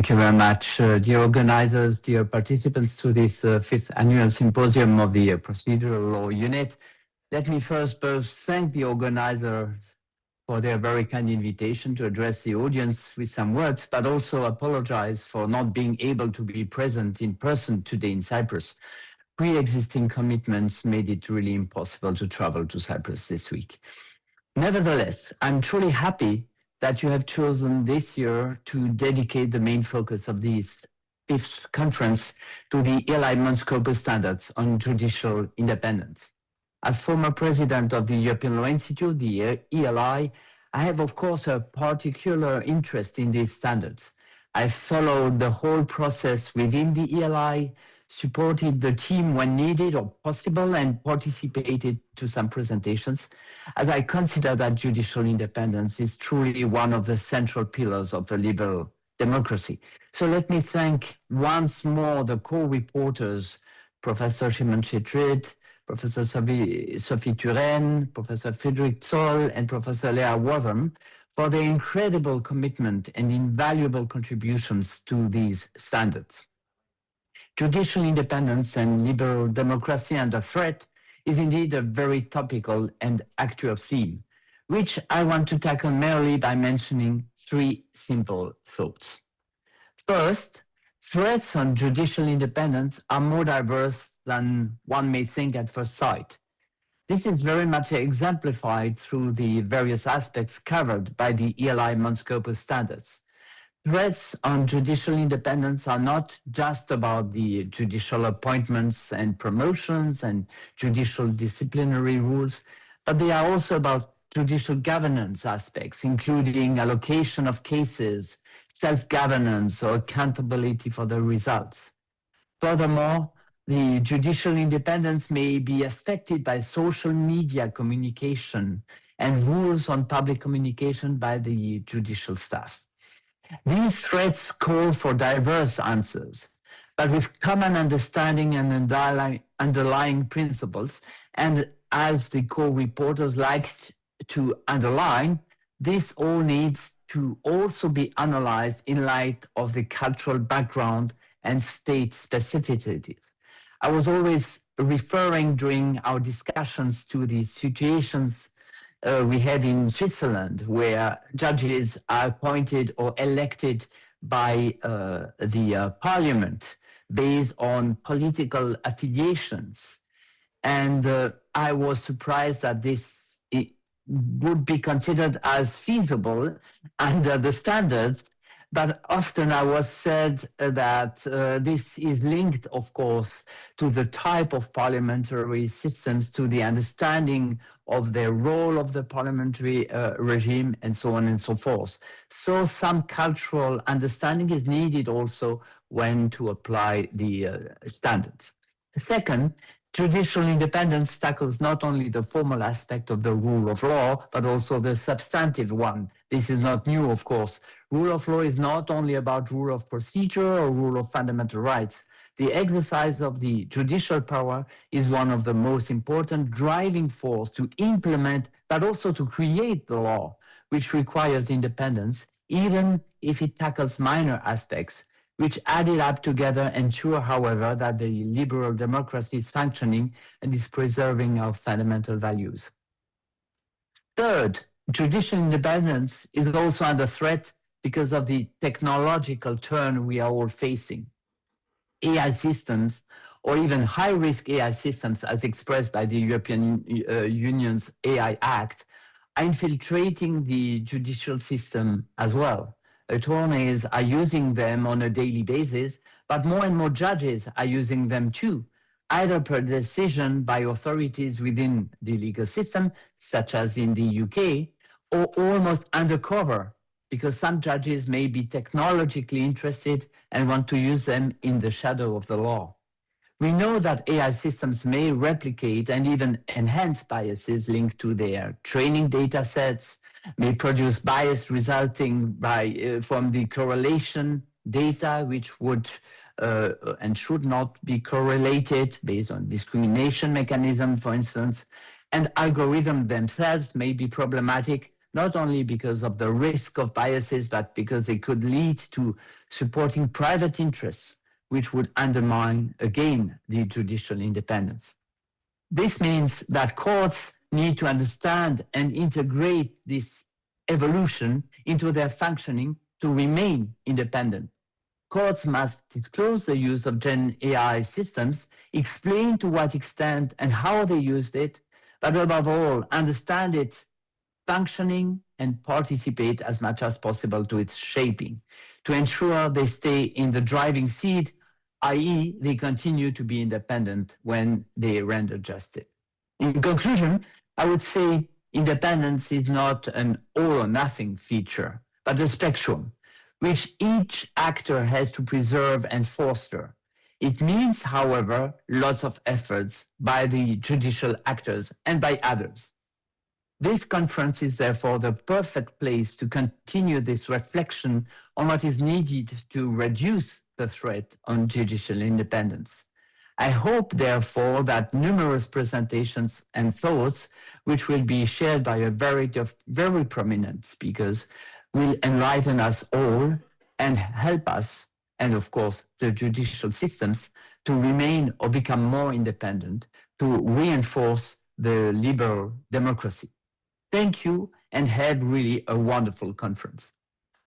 Thank you very much, dear organizers, dear participants to this fifth annual symposium of the Procedural Law Unit. Let me first both thank the organizers for their very kind invitation to address the audience with some words, but also apologize for not being able to be present in person today in Cyprus. Pre-existing commitments made it really impossible to travel to Cyprus this week. Nevertheless, I'm truly happy that you have chosen this year to dedicate the main focus of this fifth conference to the alignment scope of standards on judicial independence. As former president of the European Law Institute, the ELI, I have, of course, a particular interest in these standards. I followed the whole process within the ELI, supported the team when needed or possible, and participated to some presentations, as I consider that judicial independence is truly one of the central pillars of the liberal democracy. So let me thank once more the co-reporters, Professor Shimon Chetrit, Professor Sophie Turenne, Professor Friedrich Zoll, and Professor Lea Wortham for their incredible commitment and invaluable contributions to these standards. Judicial independence and liberal democracy under threat is indeed a very topical and actual theme, which I want to tackle merely by mentioning three simple thoughts. First, threats on judicial independence are more diverse than one may think at first sight. This is very much exemplified through the various aspects covered by the ELI Monscope standards. Threats on judicial independence are not just about the judicial appointments and promotions and judicial disciplinary rules, but they are also about judicial governance aspects, including allocation of cases, self-governance, or accountability for the results. Furthermore, the judicial independence may be affected by social media communication and rules on public communication by the judicial staff. These threats call for diverse answers, but with common understanding and underlying principles. And as the co-reporters liked to underline, this all needs to also be analyzed in light of the cultural background and state specificities. I was always referring during our discussions to the situations we have in Switzerland, where judges are appointed or elected by the parliament based on political affiliations. And I was surprised that this would be considered as feasible under the standards, but often I was said that this is linked, of course, to the type of parliamentary systems, to the understanding of the role of the parliamentary regime, and so on and so forth. So some cultural understanding is needed also when to apply the standards. Second, judicial independence tackles not only the formal aspect of the rule of law, but also the substantive one. This is not new, of course. Rule of law is not only about rule of procedure or rule of fundamental rights. The exercise of the judicial power is one of the most important driving force to implement, but also to create the law, which requires independence, even if it tackles minor aspects, which added up together ensure, however, that the liberal democracy is functioning and is preserving our fundamental values. Third, judicial independence is also under threat because of the technological turn we are all facing. AI systems, or even high-risk AI systems as expressed by the European Union's AI Act, are infiltrating the judicial system as well. Attorneys are using them on a daily basis, but more and more judges are using them too, either per decision by authorities within the legal system, such as in the UK, or almost undercover, because some judges may be technologically interested and want to use them in the shadow of the law. We know that AI systems may replicate and even enhance biases linked to their training data sets, may produce bias resulting from the correlation data, which would and should not be correlated based on discrimination mechanism, for instance, and algorithms themselves may be problematic not only because of the risk of biases, but because they could lead to supporting private interests, which would undermine, again, the judicial independence. This means that courts need to understand and integrate this evolution into their functioning to remain independent. Courts must disclose the use of Gen AI systems, explain to what extent and how they used it, but above all, understand it functioning and participate as much as possible to its shaping to ensure they stay in the driving seat, i.e., they continue to be independent when they render justice. In conclusion, I would say independence is not an all or nothing feature, but a spectrum which each actor has to preserve and foster. It means, however, lots of efforts by the judicial actors and by others. This conference is therefore the perfect place to continue this reflection on what is needed to reduce the threat on judicial independence. I hope, therefore, that numerous presentations and thoughts, which will be shared by a variety of very prominent speakers, will enlighten us all and help us, and of course the judicial systems, to remain or become more independent, to reinforce the liberal democracy. Thank you and have really a wonderful conference.